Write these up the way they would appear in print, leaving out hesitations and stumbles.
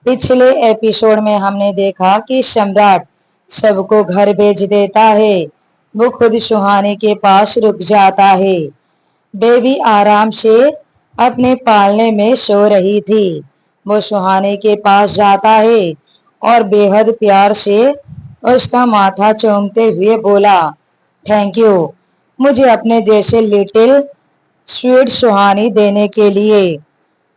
पिछले एपिसोड में हमने देखा कि सम्राट सबको घर भेज देता है। वो खुद सुहानी के पास रुक जाता है। बेबी आराम से अपने पालने में सो रही थी। वो सुहानी के पास जाता है और बेहद प्यार से उसका माथा चूमते हुए बोला, थैंक यू मुझे अपने जैसे लिटिल स्वीट सुहानी देने के लिए।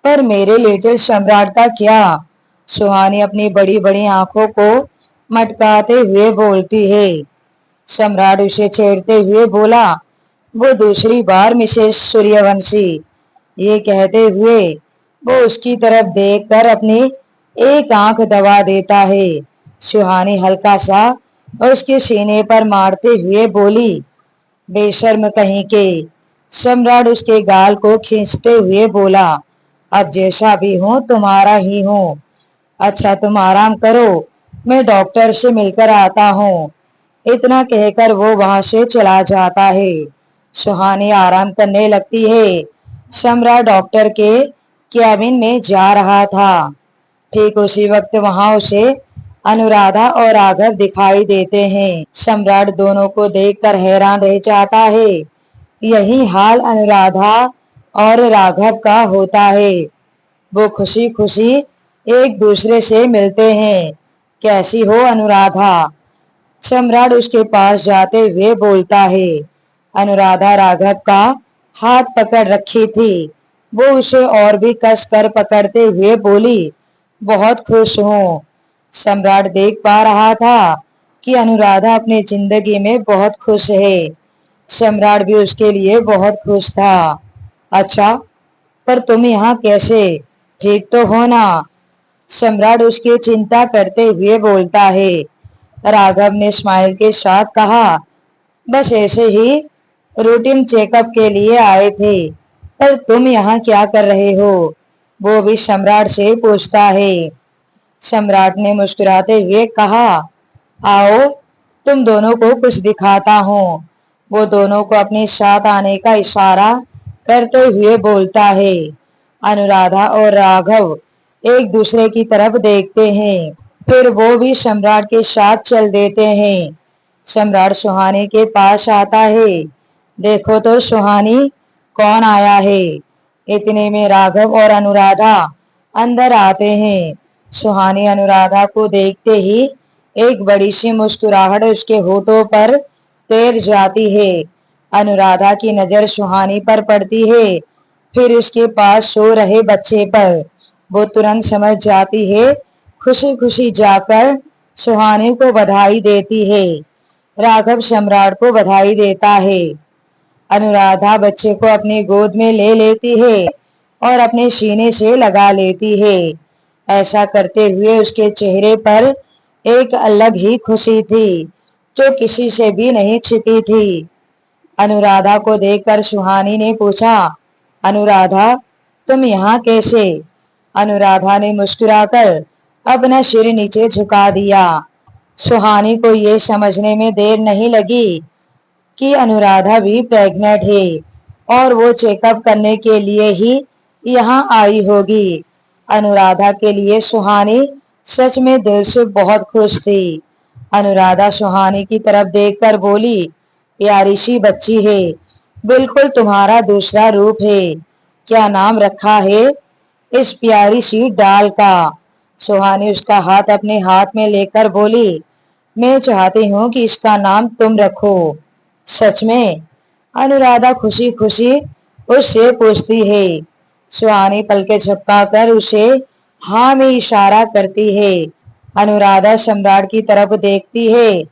पर मेरे लिटिल सम्राट का क्या? सुहानी अपनी बड़ी बड़ी आंखों को मटकाते हुए बोलती है। सम्राट उसे छेड़ते हुए बोला, वो दूसरी बार मिसेस सूर्यवंशी। ये कहते हुए वो उसकी तरफ देखकर अपनी एक आंख दबा देता है। सुहानी हल्का सा उसके सीने पर मारते हुए बोली, बेशर्म कहीं के। सम्राट उसके गाल को खींचते हुए बोला, अब जैसा भी हूँ तुम्हारा ही हूँ। अच्छा तुम आराम करो, मैं डॉक्टर से मिलकर आता हूँ। इतना कहकर वो वहां से चला जाता है। सुहानी आराम करने लगती है। सम्राट डॉक्टर के कैबिन में जा रहा था। ठीक उसी वक्त वहां उसे अनुराधा और राघव दिखाई देते हैं। सम्राट दोनों को देखकर हैरान रह जाता है। यही हाल अनुराधा और राघव का होता है। वो खुशी खुशी एक दूसरे से मिलते हैं। कैसी हो अनुराधा? सम्राट उसके पास जाते हुए बोलता है। अनुराधा राघव का हाथ पकड़ रखी थी। वो उसे और भी कस कर पकड़ते हुए बोली, बहुत खुश हूँ। सम्राट देख पा रहा था कि अनुराधा अपनी जिंदगी में बहुत खुश है। सम्राट भी उसके लिए बहुत खुश था। अच्छा, पर तुम यहाँ कैसे? ठीक तो हो ना? सम्राट उसकी चिंता करते हुए बोलता है। राघव ने स्माइल के साथ कहा, बस ऐसे ही रूटीन चेकअप के लिए आए थे। पर तुम यहाँ क्या कर रहे हो? वो भी सम्राट से पूछता है। सम्राट ने मुस्कुराते हुए कहा, आओ तुम दोनों को कुछ दिखाता हूँ। वो दोनों को अपने साथ आने का इशारा करते हुए बोलता है। अनुराधा और राघव एक दूसरे की तरफ देखते हैं। फिर वो भी सम्राट के साथ चल देते हैं। सम्राट सुहानी के पास आता है। देखो तो सुहानी, कौन आया है? इतने में राघव और अनुराधा अंदर आते हैं। सुहानी अनुराधा को देखते ही एक बड़ी सी मुस्कुराहट उसके होठों पर तैर जाती है। अनुराधा की नजर सुहानी पर पड़ती है, फिर उसके पास सो रहे बच्चे पर। वो तुरंत समझ जाती है। खुशी खुशी जाकर सुहानी को बधाई देती है। राघव सम्राट को बधाई देता है। अनुराधा बच्चे को अपनी गोद में ले लेती है और अपने सीने से लगा लेती है। ऐसा करते हुए उसके चेहरे पर एक अलग ही खुशी थी, जो किसी से भी नहीं छिपी थी। अनुराधा को देखकर सुहानी ने पूछा, अनुराधा तुम यहाँ कैसे? अनुराधा ने मुस्कुराकर अपना सिर नीचे झुका दिया। सुहानी को ये समझने में देर नहीं लगी कि अनुराधा भी प्रेग्नेंट है और वो चेकअप करने के लिए ही यहाँ आई होगी। अनुराधा के लिए सुहानी सच में दिल से बहुत खुश थी। अनुराधा सुहानी की तरफ देखकर बोली, प्यारी सी बच्ची है, बिल्कुल तुम्हारा दूसरा रूप है। क्या नाम रखा है इस प्यारी सी डाल का? सुहानी उसका हाथ अपने हाथ में लेकर बोली, मैं चाहती हूँ कि इसका नाम तुम रखो। सच में? अनुराधा खुशी खुशी उससे पूछती है। सुहानी पलके झपकाकर उसे हाँ में इशारा करती है। अनुराधा सम्राट की तरफ देखती है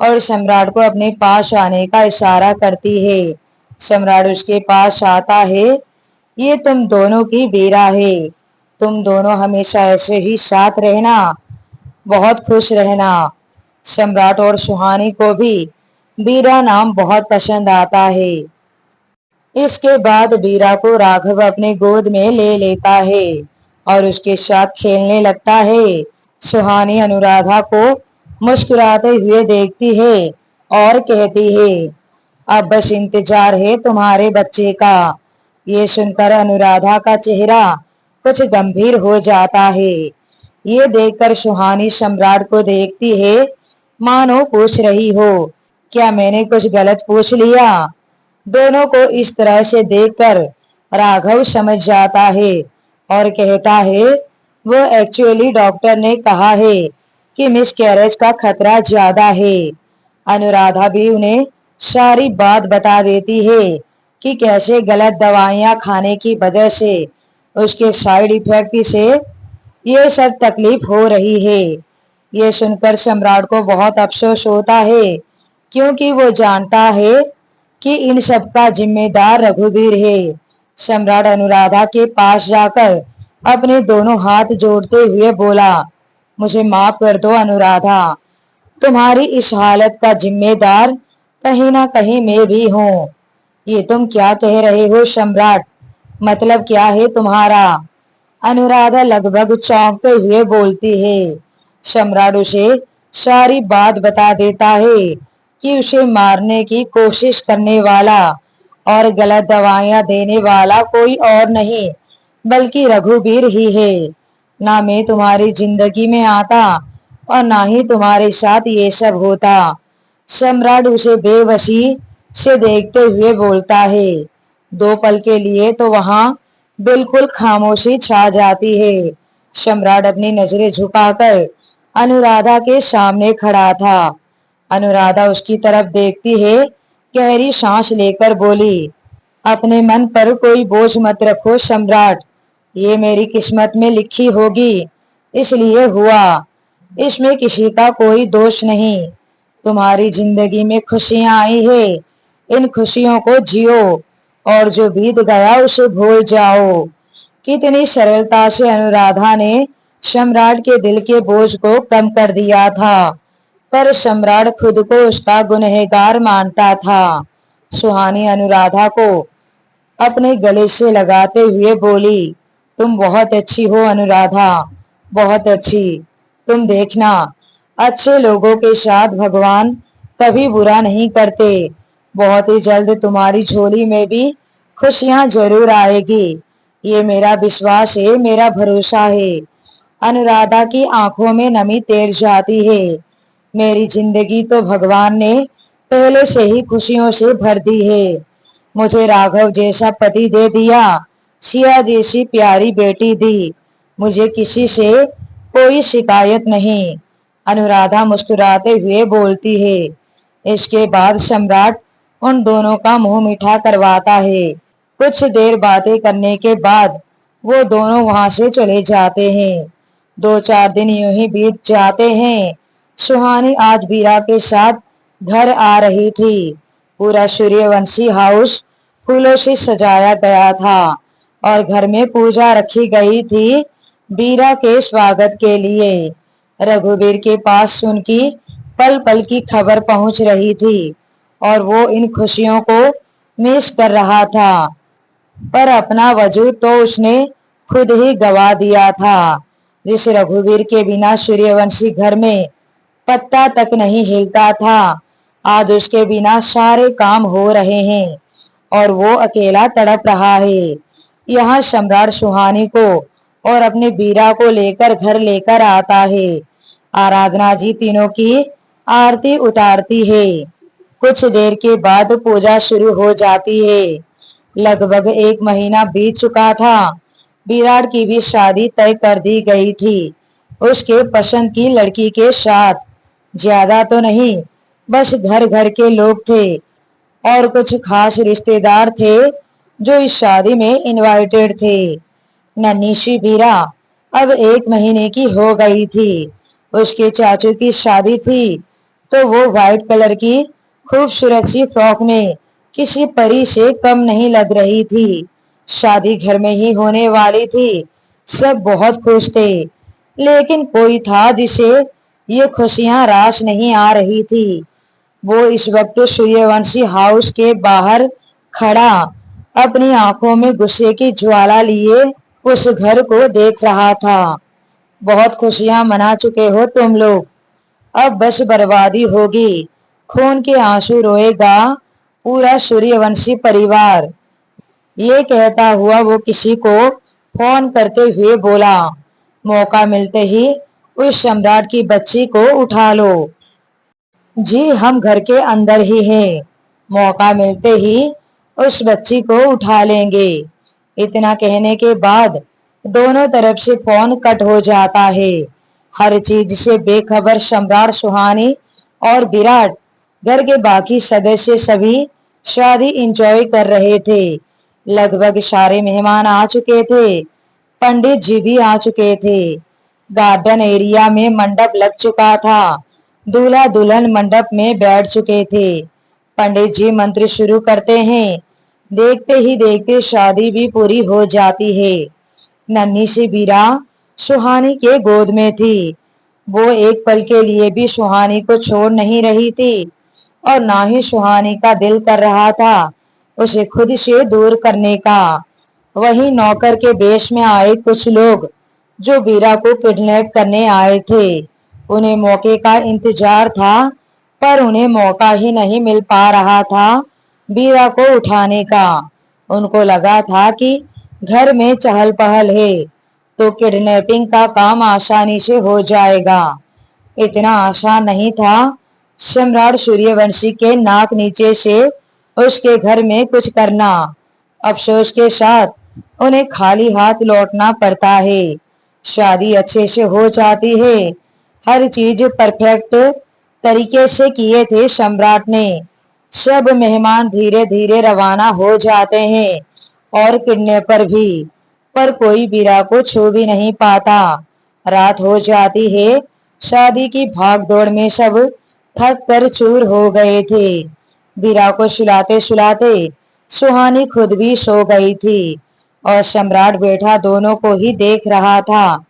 और सम्राट को अपने पास आने का इशारा करती है। सम्राट उसके पास आता है। ये तुम दोनों की बेरा है। तुम दोनों हमेशा ऐसे ही साथ रहना, बहुत खुश रहना। सम्राट और सुहानी को भी बीरा नाम बहुत पसंद आता है। इसके बाद बीरा को राघव अपने गोद में ले लेता है और उसके साथ खेलने लगता है। सुहानी अनुराधा को मुस्कुराते हुए देखती है और कहती है, अब बस इंतजार है तुम्हारे बच्चे का। ये सुनकर अनुराधा का चेहरा कुछ गंभीर हो जाता है। ये देखकर सुहानी सम्राट को देखती है, मानो पूछ रही हो, क्या मैंने कुछ गलत पूछ लिया। दोनों को इस तरह से देखकर राघव समझ जाता है और कहता है, वो एक्चुअली डॉक्टर ने कहा है कि मिसकैरेज का खतरा ज्यादा है। अनुराधा भी उन्हें सारी बात बता देती है कि कैसे गलत दवाइयां खाने की वजह से, उसके साइड इफेक्ट से ये सब तकलीफ हो रही है। ये सुनकर सम्राट को बहुत अफसोस होता है, क्योंकि वो जानता है कि इन सब का जिम्मेदार रघुवीर है। सम्राट अनुराधा के पास जाकर अपने दोनों हाथ जोड़ते हुए बोला, मुझे माफ कर दो अनुराधा, तुम्हारी इस हालत का जिम्मेदार कहीं ना कहीं मैं भी हूँ। ये तुम क्या कह रहे हो सम्राट, मतलब क्या है तुम्हारा। अनुराधा लगभग चौंकते हुए बोलती है। सम्राट उसे सारी बात बता देता है कि उसे मारने की कोशिश करने वाला और गलत दवाइयां देने वाला कोई और नहीं बल्कि रघुवीर ही है। ना मैं तुम्हारी जिंदगी में आता और ना ही तुम्हारे साथ ये सब होता। सम्राट उसे बेबसी से देखते हुए बोलता है। दो पल के लिए तो वहां बिल्कुल खामोशी छा जाती है। सम्राट अपनी नजरें झुकाकर अनुराधा के सामने खड़ा था। अनुराधा उसकी तरफ देखती है, गहरी सांस लेकर बोली, अपने मन पर कोई बोझ मत रखो सम्राट, ये मेरी किस्मत में लिखी होगी इसलिए हुआ, इसमें किसी का कोई दोष नहीं। तुम्हारी जिंदगी में खुशियां आई है, इन खुशियों को जियो और जो बीत गया उसे भूल जाओ। कितनी सरलता से अनुराधा ने सम्राट के दिल के बोझ को कम कर दिया था, पर सम्राट खुद को उसका गुनहगार मानता था। सुहानी अनुराधा को अपने गले से लगाते हुए बोली, तुम बहुत अच्छी हो अनुराधा, बहुत अच्छी। तुम देखना, अच्छे लोगों के साथ भगवान कभी बुरा नहीं करते। बहुत ही जल्द तुम्हारी झोली में भी खुशियां जरूर आएगी, ये मेरा विश्वास है, मेरा भरोसा है। अनुराधा की आंखों में नमी तैर जाती है। मेरी जिंदगी तो भगवान ने पहले से ही खुशियों से भर दी है। मुझे राघव जैसा पति दे दिया, सिया जैसी प्यारी बेटी दी, मुझे किसी से कोई शिकायत नहीं। अनुराधा मुस्कुराते हुए बोलती है। इसके बाद सम्राट उन दोनों का मुंह मीठा करवाता है। कुछ देर बातें करने के बाद वो दोनों वहां से चले जाते हैं। 2-4 दिन यूं ही बीत जाते हैं। सुहानी आज बीरा के साथ घर आ रही थी। पूरा सूर्यवंशी हाउस फूलों से सजाया गया था और घर में पूजा रखी गई थी बीरा के स्वागत के लिए। रघुवीर के पास उनकी पल पल की खबर पहुंच रही थी और वो इन खुशियों को मिस कर रहा था, पर अपना वजूद तो उसने खुद ही गवा दिया था। जिस रघुवीर के बिना सूर्यवंशी घर में पत्ता तक नहीं हिलता था, आज उसके बिना सारे काम हो रहे हैं और वो अकेला तड़प रहा है। यहाँ सम्राट सुहानी को और अपने बीरा को लेकर घर लेकर आता है। आराधना जी तीनों की आरती उतारती है। कुछ देर के बाद पूजा शुरू हो जाती है। लगभग 1 महीना बीत चुका था। विराट की भी शादी तय कर दी गई थी, उसके पसंद की लड़की के साथ। ज्यादा तो नहीं, बस घर घर के लोग थे और कुछ खास रिश्तेदार थे जो इस शादी में इनवाइटेड थे। नन्ही सी बीरा अब 1 महीने की हो गई थी। उसके चाचू की शादी थी तो वो व्हाइट कलर की खूबसूरत सी फ्रॉक में किसी परी से कम नहीं लग रही थी। शादी घर में ही होने वाली थी, सब बहुत खुश थे, लेकिन कोई था जिसे ये खुशियां रास नहीं आ रही थी। वो इस वक्त सूर्यवंशी हाउस के बाहर खड़ा अपनी आंखों में गुस्से की ज्वाला लिए उस घर को देख रहा था। बहुत खुशियां मना चुके हो तुम लोग, अब बस बर्बादी होगी, खून के आंसू रोएगा पूरा सूर्यवंशी परिवार। ये कहता हुआ वो किसी को फोन करते हुए बोला, मौका मिलते ही उस सम्राट की बच्ची को उठा लो। जी हम घर के अंदर ही हैं, मौका मिलते ही उस बच्ची को उठा लेंगे। इतना कहने के बाद दोनों तरफ से फोन कट हो जाता है। हर चीज से बेखबर सम्राट, सुहानी और विराट, घर के बाकी सदस्य सभी शादी एंजॉय कर रहे थे। लगभग सारे मेहमान आ चुके थे, पंडित जी भी आ चुके थे। गार्डन एरिया में मंडप लग चुका था। दूल्हा दुल्हन मंडप में बैठ चुके थे। पंडित जी मंत्र शुरू करते हैं। देखते ही देखते शादी भी पूरी हो जाती है। नन्ही सी बीरा सुहानी के गोद में थी। वो एक पल के लिए भी सुहानी को छोड़ नहीं रही थी और ना ही सुहानी का दिल कर रहा था उसे खुद से दूर करने का। वहीं नौकर के वेश में आए कुछ लोग जो बीरा को किडनैप करने आए थे। उन्हें मौके का इंतजार था, पर उन्हें मौका ही नहीं मिल पा रहा था बीरा को उठाने का। उनको लगा था कि घर में चहल पहल है तो किडनैपिंग का काम आसानी से हो जाएगा। इतना आसान नहीं था। सम्राट सूर्यवंशी के नाक नीचे से उसके घर में कुछ करना। अफसोस के साथ उन्हें खाली हाथ लौटना पड़ता है। शादी अच्छे से हो जाती है। हर चीज परफेक्ट तरीके से किए थे सम्राट ने। सब मेहमान धीरे धीरे रवाना हो जाते हैं और किडनैपर भी, पर कोई बीरा को छू भी नहीं पाता। रात हो जाती है। शादी की भागदौड़ में सब थक कर चूर हो गए थे। बीरा को सुलाते सुलाते सुहानी खुद भी सो गई थी और सम्राट बैठा दोनों को ही देख रहा था।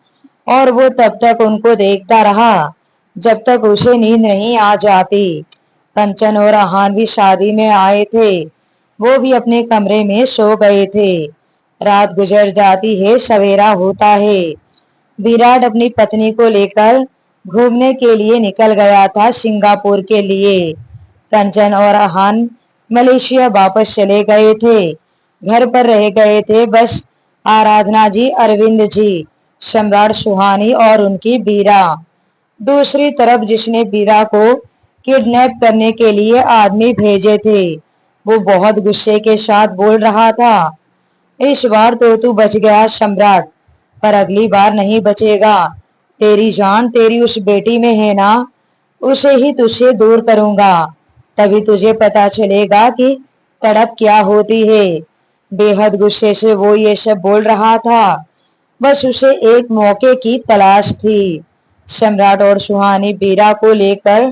और वो तब तक उनको देखता रहा जब तक उसे नींद नहीं आ जाती। कंचन और आहान भी शादी में आए थे। वो भी अपने कमरे में सो गए थे। रात गुजर जाती है, सवेरा होता है। विराट अपनी पत्नी को लेकर घूमने के लिए निकल गया था सिंगापुर के लिए। कंचन और आहान मलेशिया वापस चले गए थे। घर पर रह गए थे बस आराधना जी, अरविंद जी, सम्राट, सुहानी और उनकी बीरा। दूसरी तरफ जिसने बीरा को किडनैप करने के लिए आदमी भेजे थे वो बहुत गुस्से के साथ बोल रहा था, इस बार तो तू बच गया सम्राट, पर अगली बार नहीं बचेगा। तेरी जान तेरी उस बेटी में है ना, उसे ही तुझसे दूर करूंगा। तभी तुझे पता चलेगा कि तड़प क्या होती है। बेहद गुस्से से वो ये सब बोल रहा था। बस उसे एक मौके की तलाश थी। सम्राट और सुहानी बीरा को लेकर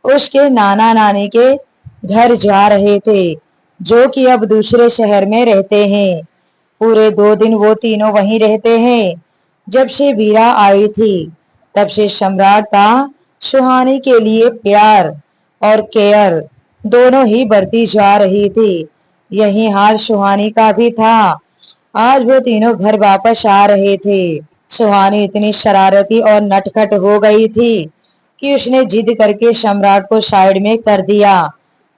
उसके नाना नानी के घर जा रहे थे, जो कि अब दूसरे शहर में रहते हैं। पूरे 2 दिन वो तीनों वहीं रहते हैं। जब से बीरा आई थी तब से सम्राट का सुहानी के लिए प्यार और केयर दोनों ही बढ़ती जा रही थी। यही हाल सुहानी का भी था। आज वो तीनों घर वापस आ रहे थे। सुहानी इतनी शरारती और नटखट हो गई थी कि उसने जिद करके सम्राट को साइड में कर दिया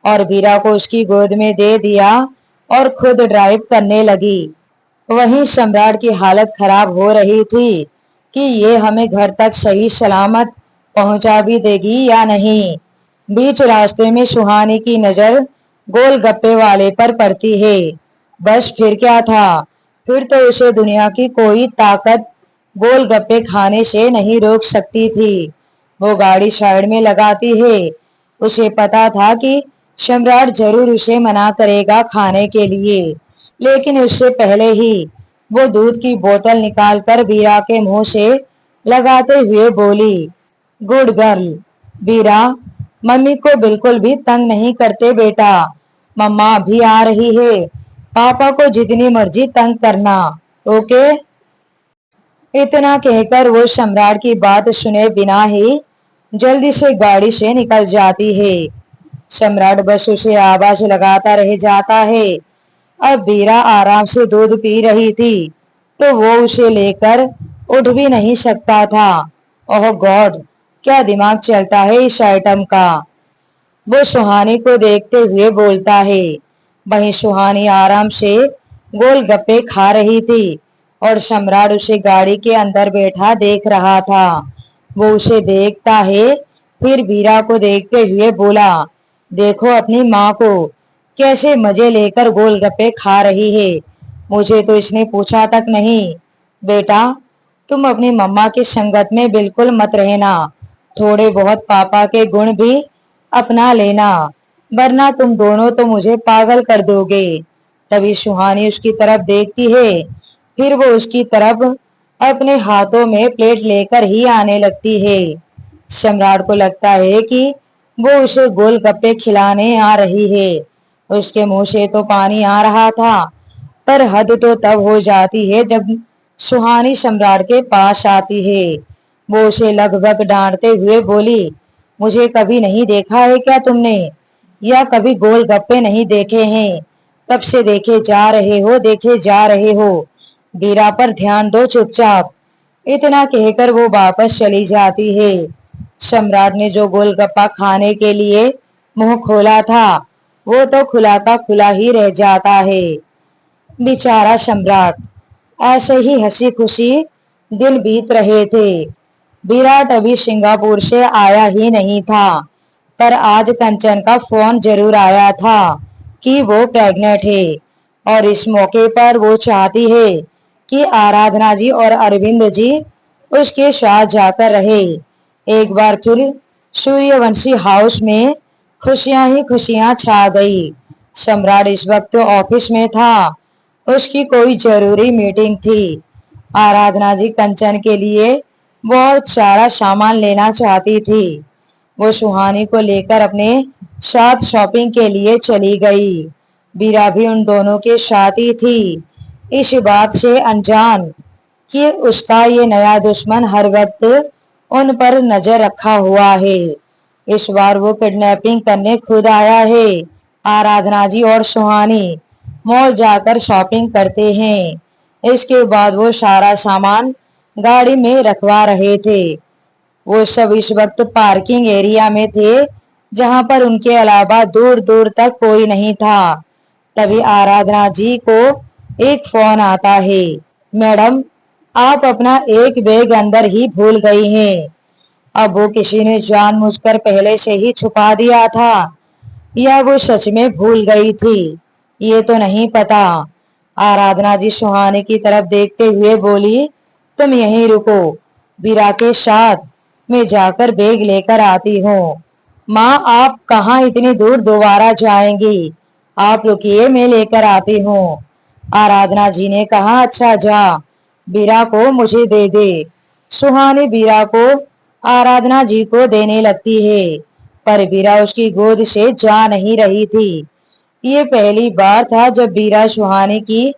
और बीरा को उसकी गोद में दे दिया और खुद ड्राइव करने लगी। वहीं सम्राट की हालत खराब हो रही थी कि ये हमें घर तक सही सलामत पहुंचा भी देगी या नहीं। बीच रास्ते में सुहानी की नजर गोलगप्पे वाले पर पड़ती है। बस फिर क्या था, फिर तो उसे दुनिया की कोई ताकत गोलगप्पे खाने से नहीं रोक सकती थी। वो गाड़ी साइड में लगाती है। उसे पता था कि सम्राट जरूर उसे मना करेगा खाने के लिए, लेकिन उससे पहले ही वो दूध की बोतल निकालकर बीरा के मुंह से लगाते हुए बोली, गुड गर्ल। बीरा, मम्मी को बिल्कुल भी तंग नहीं करते बेटा, मम्मा अभी आ रही है, पापा को जितनी मर्जी तंग करना, ओके। इतना कहकर वो सम्राट की बात सुने बिना ही जल्दी से गाड़ी से निकल जाती है। सम्राट बस उसे आवाज लगाता रह जाता है। अब बीरा आराम से दूध पी रही थी तो वो उसे लेकर उठ भी नहीं सकता था। ओह गॉड, क्या दिमाग चलता है इस आइटम का। वो सुहानी को देखते हुए बोलता है। वहीं सुहानी आराम से गोलगप्पे खा रही थी। और सम्राट उसे गाड़ी के अंदर बैठा देख रहा था। वो उसे देखता है, फिर वीरा को देखते हुए बोला, देखो अपनी माँ को, कैसे मजे लेकर गोलगप्पे खा रही है। मुझे तो इसने पूछा तक नहीं। बेटा, तुम अपनी मम्मा की संगत में बिल्कुल मत रहना। थोड़े बहुत पापा के गुण भी अपना लेना, वरना तुम दोनों तो मुझे पागल कर दोगे। तभी सुहानी उसकी तरफ देखती है, फिर वो उसकी तरफ अपने हाथों में प्लेट लेकर ही आने लगती है। सम्राट को लगता है कि वो उसे गोलगप्पे खिलाने आ रही है। उसके मुंह से तो पानी आ रहा था, पर हद तो तब हो जाती है जब सुहानी सम्राट के पास आती है। वो उसे लगभग डांटते हुए बोली, मुझे कभी नहीं देखा है क्या तुमने, या कभी गोलगप्पे नहीं देखे हैं? तब से देखे जा रहे हो, देखे जा रहे हो। वीरा पर ध्यान दो चुपचाप। इतना कहकर वो वापस चली जाती है। सम्राट ने जो गोलगप्पा खाने के लिए मुंह खोला था, वो तो खुला का खुला ही रह जाता है। बेचारा सम्राट। ऐसे ही हंसी खुशी दिन बीत रहे थे। विराट अभी सिंगापुर से आया ही नहीं था, पर आज कंचन का फोन जरूर आया था कि वो प्रेग्नेंट है, और इस मौके पर वो चाहती है कि आराधना जी और अरविंद जी उसके साथ जाकर रहे। एक बार फिर सूर्यवंशी हाउस में खुशियां ही खुशियां छा गई। सम्राट इस वक्त ऑफिस में था। उसकी कोई जरूरी मीटिंग थी। आराधना जी कंचन के लिए बहुत सारा सामान लेना चाहती थी। वो सुहानी को लेकर अपने साथ शॉपिंग के लिए चली गई। बीरा भी उन दोनों के साथ ही थी, इस बात से अनजान कि उसका ये नया दुश्मन हर वक्त उन पर नजर रखा हुआ है। इस बार वो किडनैपिंग करने खुद आया है। आराधना जी और सुहानी मॉल जाकर शॉपिंग करते हैं। इसके बाद वो सारा सामान गाड़ी में रखवा रहे थे। वो सब इस वक्त पार्किंग एरिया में थे, जहां पर उनके अलावा दूर दूर तक कोई नहीं था। तभी आराधना जी को एक फोन आता है, मैडम, आप अपना एक बैग अंदर ही भूल गई हैं। अब वो किसी ने जानबूझकर पहले से ही छुपा दिया था, या वो सच में भूल गई थी, ये तो नहीं पता। आराधना जी सुहानी की तरफ देखते हुए बोली, तुम यहीं रुको, वीरा के साथ मैं जाकर बैग लेकर आती हूँ। माँ, आप कहाँ इतनी दूर दोबारा जाएंगी? आप रुकिए, मैं लेकर आती हूँ। आराधना जी ने कहा, अच्छा जा, वीरा को मुझे दे दे। सुहानी वीरा को आराधना जी को देने लगती है, पर वीरा उसकी गोद से जा नहीं रही थी। ये पहली बार था जब वीरा सुहानी की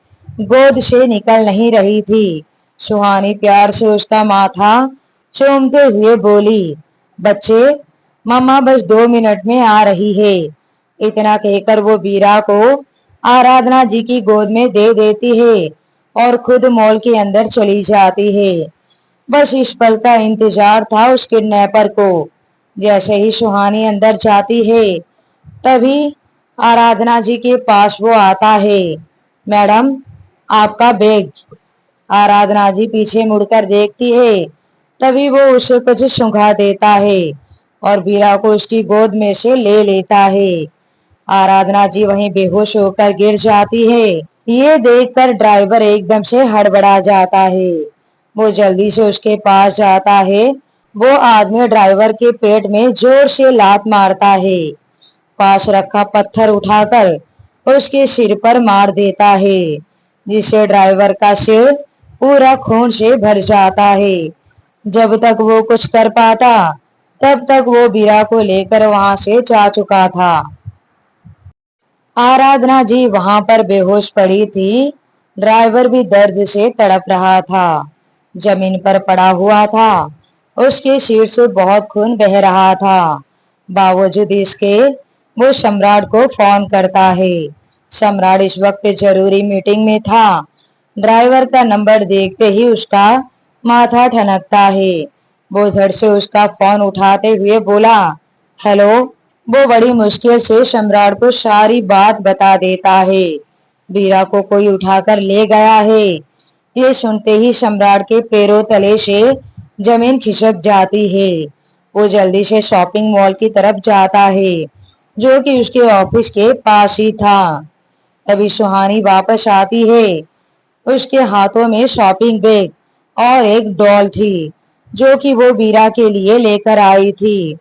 गोद से निकल नहीं रही थी। सुहानी प्यार से उसका माथा चूमते हुए बोली, बच्चे, मम्मा बस 2 मिनट में आ रही है। इतना कहकर वो वीरा को आराधना जी की गोद में दे देती है और खुद मॉल के अंदर चली जाती है। बस इस पल का इंतजार था उस किडनैपर को। जैसे ही सुहानी अंदर जाती है, तभी आराधना जी के पास वो आता है, मैडम, आपका बैग। आराधना जी पीछे मुड़कर देखती है, तभी वो उसे कुछ सुंघा देता है और वीरा को उसकी गोद में से ले लेता है। आराधना जी वहीं बेहोश होकर गिर जाती है। ये देखकर ड्राइवर एकदम से हड़बड़ा जाता है। वो जल्दी से उसके पास जाता है। वो आदमी ड्राइवर के पेट में जोर से लात मारता है। पास रखा पत्थर उठाकर उसके सिर पर मार देता है, जिससे ड्राइवर का सिर पूरा खून से भर जाता है। जब तक वो कुछ कर पाता, तब तक वो वीरा को लेकर वहां से जा चुका था। आराधना जी वहां पर बेहोश पड़ी थी। ड्राइवर भी दर्द से तड़प रहा था, जमीन पर पड़ा हुआ था। उसके सिर से बहुत खून बह रहा था। बावजूद इसके वो सम्राट को फोन करता है। सम्राट इस वक्त जरूरी मीटिंग में था। ड्राइवर का नंबर देखते ही उसका माथा ठनकता है। वो धड़ से उसका फोन उठाते हुए बोला, हेलो। वो बड़ी मुश्किल से सम्राट को सारी बात बता देता है। वीरा को कोई उठाकर ले गया है। ये सुनते ही सम्राट के पैरों तले से जमीन खिसक जाती है। वो जल्दी से शॉपिंग मॉल की तरफ जाता है जो कि उसके ऑफिस के पास ही था। तभी सुहानी वापस आती है। उसके हाथों में शॉपिंग बैग और एक डॉल थी जो कि वो बीरा के लिए लेकर आई थी।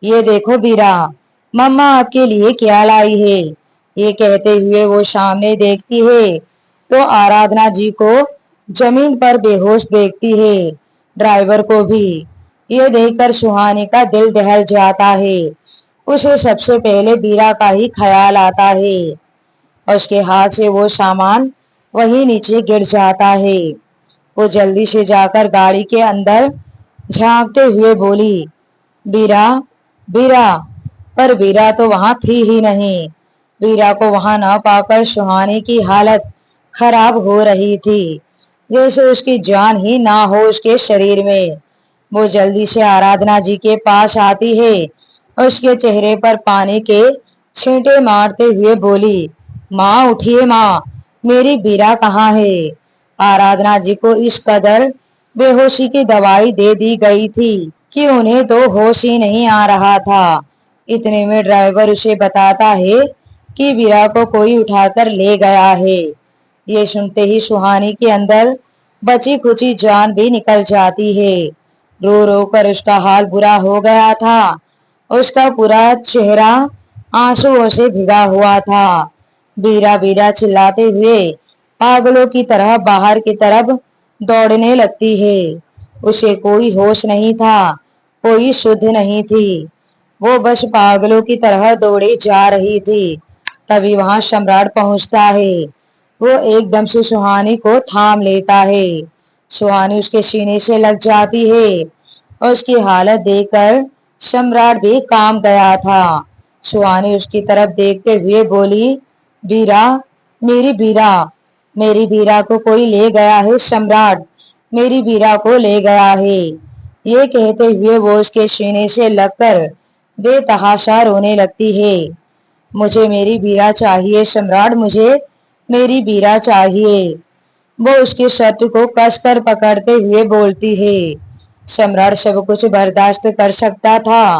ये देखो बीरा, मम्मा आपके लिए क्या लाई है। ये कहते हुए वो सामने देखती है तो आराधना जी को जमीन पर बेहोश देखती है, ड्राइवर को भी। ये देखकर सुहानी का दिल दहल जाता है। उसे सबसे पहले बीरा का ही ख्याल आता है और उसके हाथ से वो सामान वहीं नीचे गिर जाता है। वो जल्दी से जाकर गाड़ी के अंदर झांकते हुए बोली, बीरा, बीरा। पर बीरा तो वहां थी ही नहीं। बीरा को वहां न पाकर सुहानी की हालत खराब हो रही थी, जैसे उसकी जान ही ना हो उसके शरीर में। वो जल्दी से आराधना जी के पास आती है। उसके चेहरे पर पानी के छींटे मारते हुए बोली, माँ उठिए माँ, मेरी बीरा कहाँ है। आराधना जी को इस कदर बेहोशी की दवाई दे दी गई थी कि उन्हें तो होश ही नहीं आ रहा था। इतने में ड्राइवर उसे बताता है कि बीरा को कोई उठाकर ले गया है। ये सुनते ही सुहानी के अंदर बची खुची जान भी निकल जाती है। रो रो कर उसका हाल बुरा हो गया था। उसका पूरा चेहरा आंसुओं से भिगा हुआ था। बीरा बीरा चिल्लाते हुए पागलों की तरह बाहर की तरफ दौड़ने लगती है। उसे कोई होश नहीं था, कोई शुद्ध नहीं थी। वो बस पागलों की तरह दौड़े जा रही थी। तभी वहां सम्राट पहुंचता है। वो एकदम से सुहानी को थाम लेता है। सुहानी उसके सीने से लग जाती है और उसकी हालत देखकर सम्राट भी काम गया था। सुहानी उसकी तरफ देखते हुए बोली, बीरा, मेरी बीरा, मेरी बीरा को कोई ले गया है सम्राट, मेरी बीरा को ले गया है। ये कहते हुए वो उसके सीने से लगकर बेतहाशा रोने लगती है। मुझे मेरी बीरा चाहिए सम्राट, मुझे मेरी बीरा चाहिए। वो उसके शर्त को कसकर पकड़ते हुए बोलती है। सम्राट सब कुछ बर्दाश्त कर सकता था,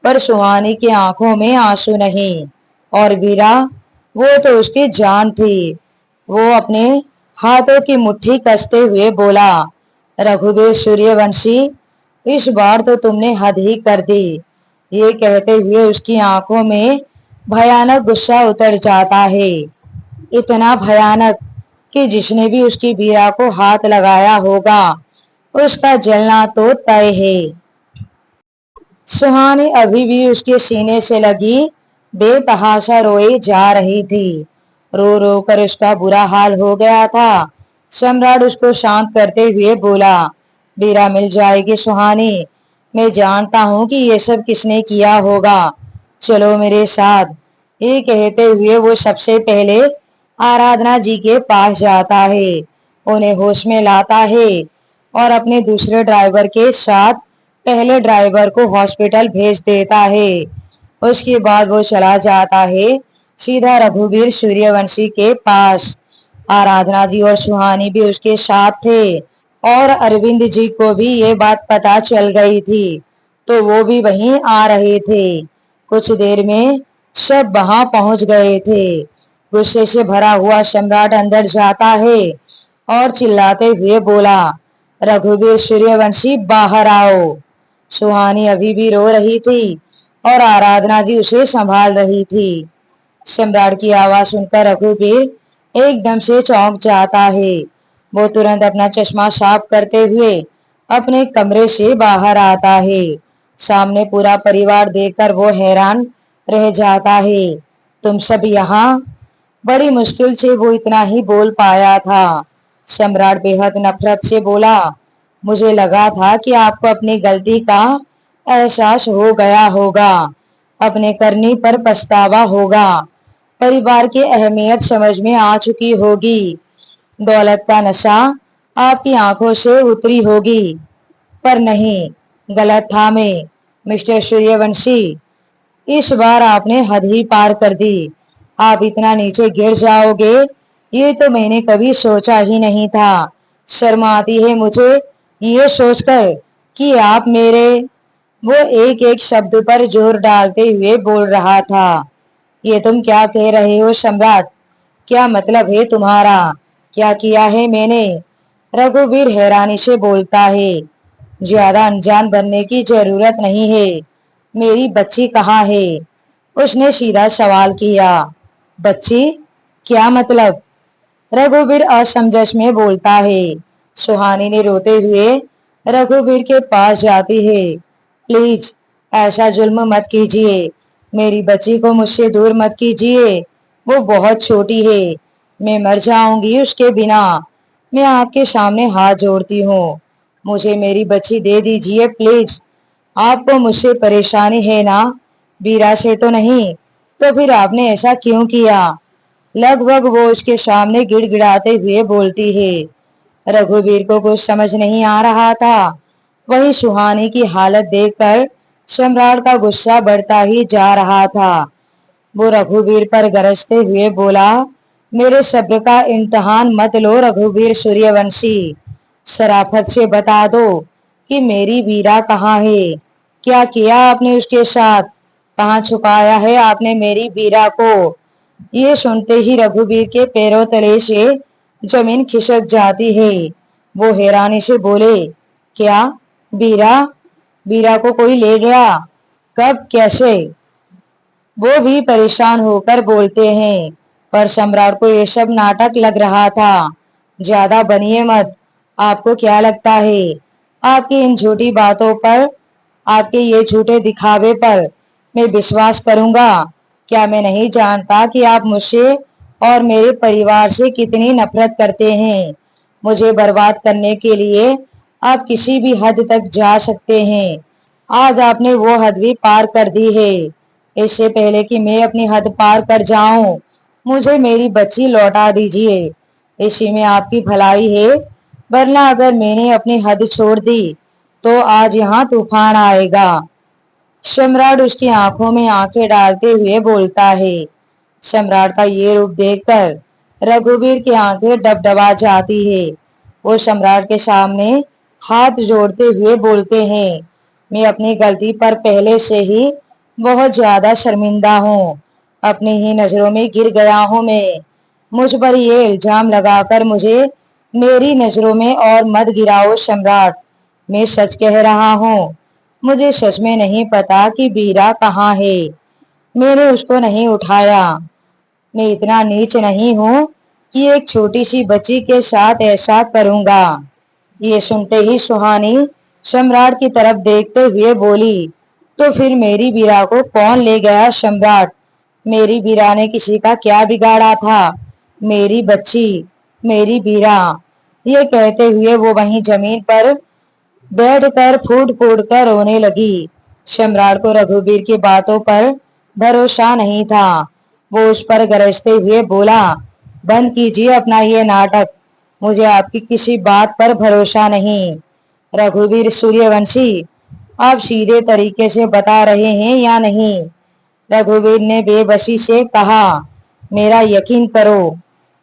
पर सुहानी की आंखों में आंसू नहीं। और बीरा, वो तो उसकी जान थी। वो अपने हाथों की मुट्ठी कसते हुए बोला, रघुवीर सूर्यवंशी, इस बार तो तुमने हद ही कर दी। ये कहते हुए उसकी आंखों में भयानक गुस्सा उतर जाता है, इतना भयानक कि जिसने भी उसकी बीरा को हाथ लगाया होगा उसका जलना तो तय है। सुहानी अभी भी उसके सीने से लगी बेतहाशा रोए जा रही थी। रो रो कर उसका बुरा हाल हो गया था। सम्राट उसको शांत करते हुए बोला, बीरा मिल जाएगी सुहानी। मैं जानता हूँ कि ये सब किसने किया होगा, चलो मेरे साथ। ये कहते हुए वो सबसे पहले आराधना जी के पास जाता है, उन्हें होश में लाता है और अपने दूसरे ड्राइवर के साथ पहले ड्राइवर को हॉस्पिटल भेज देता है। उसके बाद वो चला जाता है सीधा रघुवीर सूर्यवंशी के पास। आराधना जी और सुहानी भी उसके साथ थे और अरविंद जी को भी ये बात पता चल गई थी, तो वो भी वहीं आ रहे थे। कुछ देर में सब वहां पहुंच गए थे। गुस्से से भरा हुआ सम्राट अंदर जाता है और चिल्लाते हुए बोला, रघुवीर सूर्यवंशी बाहर आओ। सुहानी अभी भी रो रही थी और आराधना जी उसे संभाल रही थी। सम्राट की आवाज सुनकर रघुवीर एकदम से चौंक जाता है। वो तुरंत अपना चश्मा साफ करते हुए अपने कमरे से बाहर आता है। सामने पूरा परिवार देखकर वो हैरान रह जाता है। तुम सब यहाँ? बड़ी मुश्किल से वो इतना ही बोल पाया था। सम्राट बेहद नफरत से बोला, मुझे लगा था कि आपको अपनी गलती का एहसास हो गया होगा, अपने करनी पर पछतावा होगा, परिवार की अहमियत समझ में आ चुकी होगी, दौलत का नशा आपकी आंखों से उतरी होगी। पर नहीं, गलत था मैं, मिस्टर सूर्यवंशी। इस बार आपने हद ही पार कर दी। आप इतना नीचे गिर जाओगे ये तो मैंने कभी सोचा ही नहीं था। शर्म आती है मुझे ये सोचकर कि आप मेरे। वो एक एक शब्द पर जोर डालते हुए बोल रहा था। ये तुम क्या कह रहे हो सम्राट? क्या मतलब है तुम्हारा? क्या किया है मैंने? रघुवीर हैरानी से बोलता है। ज्यादा अनजान बनने की जरूरत नहीं है। मेरी बच्ची कहाँ है? उसने सीधा सवाल किया। बच्ची? क्या मतलब? रघुवीर असमंजस में बोलता है। सुहानी ने रोते हुए रघुवीर के पास जाती है। प्लीज ऐसा जुल्म मत कीजिए। मेरी बच्ची को मुझसे दूर मत कीजिए। वो बहुत छोटी है। मैं मर जाऊंगी उसके बिना। मैं आपके सामने हाथ जोड़ती हूँ। मुझे मेरी बच्ची दे दीजिए प्लीज। आपको मुझसे परेशानी है ना? बीरा से तो नहीं? तो फिर आपने ऐसा क्यों किया? लगभग वो उसके सामने गिड़गिड़ाते हुए बोलती है। रघुवीर को कुछ समझ नहीं आ रहा था। वही सुहानी की हालत देखकर सम्राट का गुस्सा बढ़ता ही जा रहा था। वो रघुवीर पर गरजते हुए बोला। मेरे सब्र का इम्तिहान मत लो रघुवीर सूर्यवंशी। शराफत से बता दो कि मेरी वीरा कहाँ है? क्या किया आपने उसके साथ? कहाँ छुपाया है आपने मेरी वीरा को? ये सुनते ही रघुवीर के पैरों तले से जमीन खिसक जाती है। वो हैरानी से बोले। क्या? वीरा? वीरा को कोई ले गया? कब? कैसे? वो भी परेशान होकर बोलते हैं। पर सम्राट को ये सब नाटक लग रहा था। ज्यादा बनिए मत। आपको क्या लगता है आपकी इन झूठी बातों पर, आपके ये झूठे दिखावे पर मैं विश्वास करूंगा? क्या मैं नहीं जानता कि आप मुझसे और मेरे परिवार से कितनी नफरत करते हैं? मुझे बर्बाद करने के लिए आप किसी भी हद तक जा सकते हैं। आज आपने वो हद भी पार कर दी है। इससे पहले कि मैं अपनी हद पार कर जाऊं, मुझे मेरी बच्ची लौटा दीजिए। इसी में आपकी भलाई है। वरना अगर मैंने अपनी हद छोड़ दी तो आज यहाँ तूफान आएगा। सम्राट उसकी आंखों में आंखें डालते हुए बोलता है। सम्राट का ये रूप देखकर रघुवीर की आंखें डबडबा जाती है। वो सम्राट के सामने हाथ जोड़ते हुए बोलते हैं। मैं अपनी गलती पर पहले से ही बहुत ज्यादा शर्मिंदा हूँ। अपनी ही नजरों में गिर गया हूँ मैं। मुझ पर ये इल्जाम लगाकर मुझे मेरी नजरों में और मत गिराओ सम्राट। मैं सच कह रहा हूँ। मुझे सच में नहीं पता कि बीरा कहाँ है। मैंने उसको नहीं उठाया। मैं इतना नीच नहीं हूँ कि एक छोटी सी बच्ची के साथ ऐसा करूंगा। ये सुनते ही सुहानी सम्राट की तरफ देखते हुए बोली। तो फिर मेरी बीरा को कौन ले गया सम्राट? मेरी बीरा ने किसी का क्या बिगाड़ा था? मेरी बच्ची, मेरी बीरा। ये कहते हुए वो वहीं जमीन पर बैठकर फूट फूट कर रोने लगी। सम्राट को रघुवीर की बातों पर भरोसा नहीं था। वो उस पर गरजते हुए बोला। बंद कीजिए अपना ये नाटक। मुझे आपकी किसी बात पर भरोसा नहीं। रघुवीर सूर्यवंशी, आप सीधे तरीके से बता रहे हैं या नहीं? रघुवीर ने बेबसी से कहा। मेरा यकीन करो,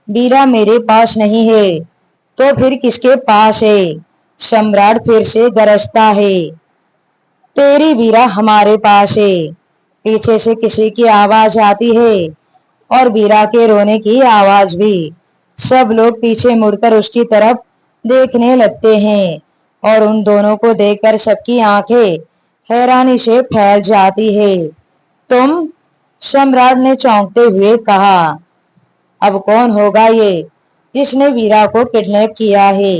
बीरा मेरे पास नहीं है। तो फिर किसके पास है? सम्राट फिर से गरजता है। तेरी बीरा हमारे पास है। पीछे से किसी की आवाज आती है और बीरा के रोने की आवाज भी। सब लोग पीछे मुड़कर उसकी तरफ देखने लगते हैं और उन दोनों को देखकर सबकी आंखें हैरानी से फैल जाती है। तुम? सम्राट ने चौंकते हुए कहा। अब कौन होगा ये जिसने वीरा को किडनैप किया है?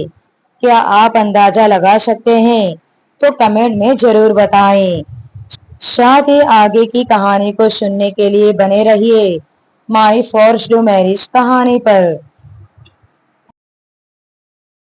क्या आप अंदाजा लगा सकते हैं? तो कमेंट में जरूर बताएं। साथ ही आगे की कहानी को सुनने के लिए बने रहिए माई फॉर्स्ड मैरिज कहानी पर।